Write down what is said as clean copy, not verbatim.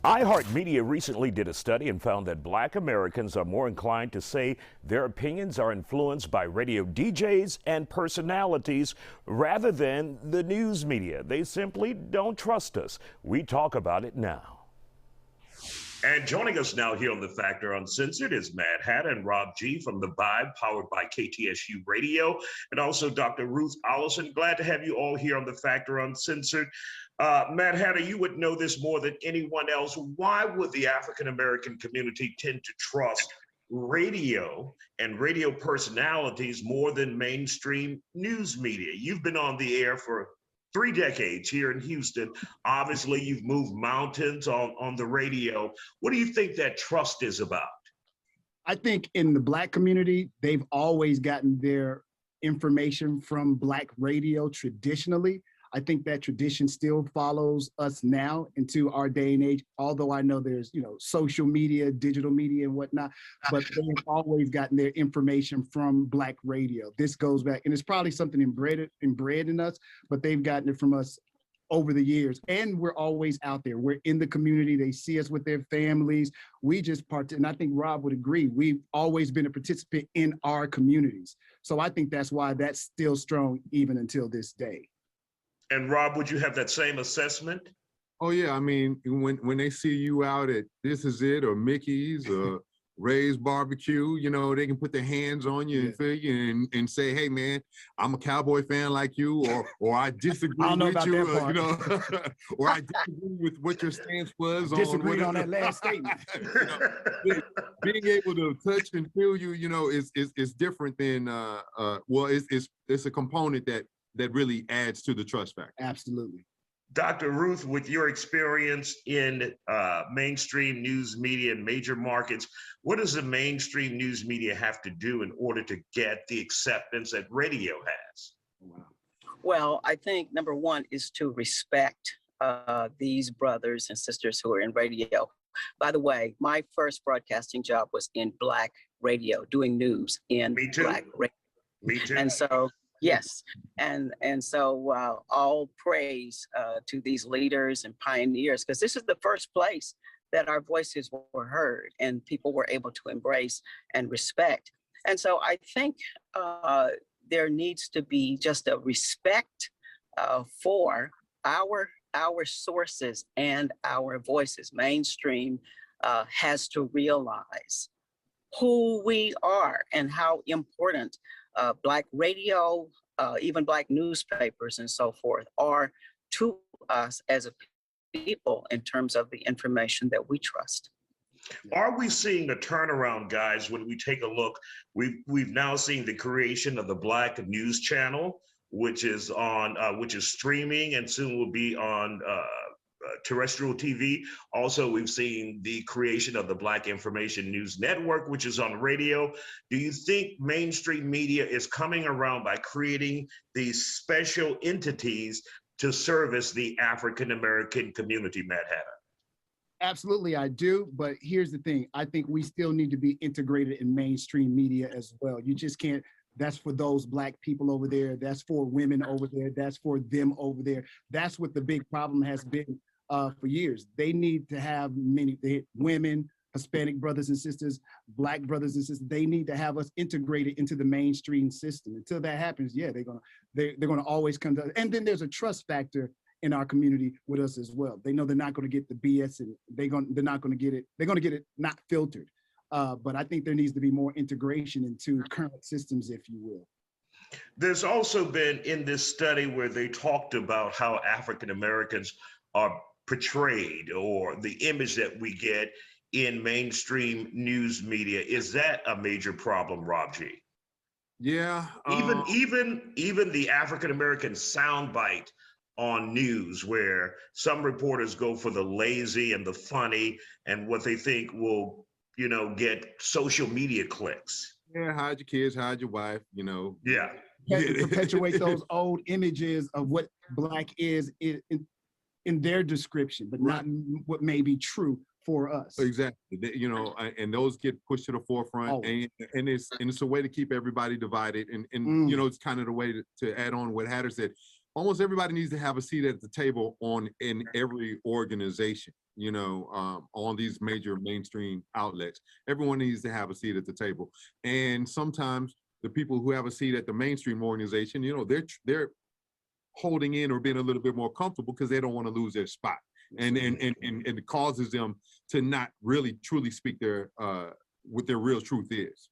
iHeart Media recently did a study and found that Black Americans are more inclined to say their opinions are influenced by radio DJs and personalities rather than the news media. They simply don't trust us. We talk about it now. And joining us now here on The Factor Uncensored is Mad Hatter and Rob G from The Vibe, powered by KTSU Radio, and also Dr. Ruth Allison. Glad to have you all here on The Factor Uncensored. Mad Hatter, you would know this more than anyone else. Why would the African-American community tend to trust radio and radio personalities more than mainstream news media? You've been on the air for 3 decades here in Houston. Obviously, you've moved mountains on the radio. What do you think that trust is about? I think in the Black community, they've always gotten their information from Black radio traditionally. I think that tradition still follows us now into our day and age, although I know there's, social media, digital media and whatnot, but they've always gotten their information from Black radio. This goes back, and it's probably something inbred in us, but they've gotten it from us over the years. And we're always out there. We're in the community. They see us with their families. We just and I think Rob would agree, we've always been a participant in our communities. So I think that's why that's still strong even until this day. And Rob, would you have that same assessment? Oh yeah, I mean, when they see you out at This Is It or Mickey's or Ray's Barbecue, they can put their hands on you and feel you and say, hey man, I'm a Cowboy fan like you, or I disagree with you, or I disagree with what your stance was. Disagreed on that last statement. Being able to touch and feel you, is different than, it's a component that really adds to the trust factor. Absolutely. Dr. Ruth, with your experience in mainstream news media and major markets, what does the mainstream news media have to do in order to get the acceptance that radio has? Wow. Well, I think number one is to respect these brothers and sisters who are in radio. By the way, my first broadcasting job was in Black radio, doing news in Black radio. Me too. And so, yes, and so all praise to these leaders and pioneers, because this is the first place that our voices were heard and people were able to embrace and respect. And so I think there needs to be just a respect for our sources and our voices. Mainstream has to realize who we are and how important Black radio, even Black newspapers and so forth are to us as a people in terms of the information that we trust. Are we seeing a turnaround, guys, when we take a look? We've now seen the creation of the Black News Channel, which is streaming and soon will be on terrestrial TV. Also, we've seen the creation of the Black Information News Network, which is on radio. Do you think mainstream media is coming around by creating these special entities to service the African-American community, Mad Hatter? Absolutely, I do. But here's the thing. I think we still need to be integrated in mainstream media as well. You just can't. That's for those Black people over there. That's for women over there. That's for them over there. That's what the big problem has been for years. They need to have women, Hispanic brothers and sisters, Black brothers and sisters. They need to have us integrated into the mainstream system. Until that happens, yeah, they're gonna always come to us. And then there's a trust factor in our community with us as well. They know they're not gonna get the BS, and they're not gonna get it. They're gonna get it not filtered. But I think there needs to be more integration into current systems, if you will. There's also been in this study where they talked about how African Americans are portrayed, or the image that we get in mainstream news media. Is that a major problem, Rob G? Yeah. Even the African American soundbite on news, where some reporters go for the lazy and the funny and what they think will, get social media clicks. Yeah, hide your kids, hide your wife, Yeah. Perpetuate those old images of what Black is in their description, but not what may be true for us. Exactly. And those get pushed to the forefront, and it's a way to keep everybody divided. And it's kind of the way to add on what Hatter said. Almost everybody needs to have a seat at the table in every organization. you know, on these major mainstream outlets. Everyone needs to have a seat at the table. And sometimes the people who have a seat at the mainstream organization, you know, they're holding in or being a little bit more comfortable because they don't want to lose their spot. And it causes them to not really truly speak their what their real truth is.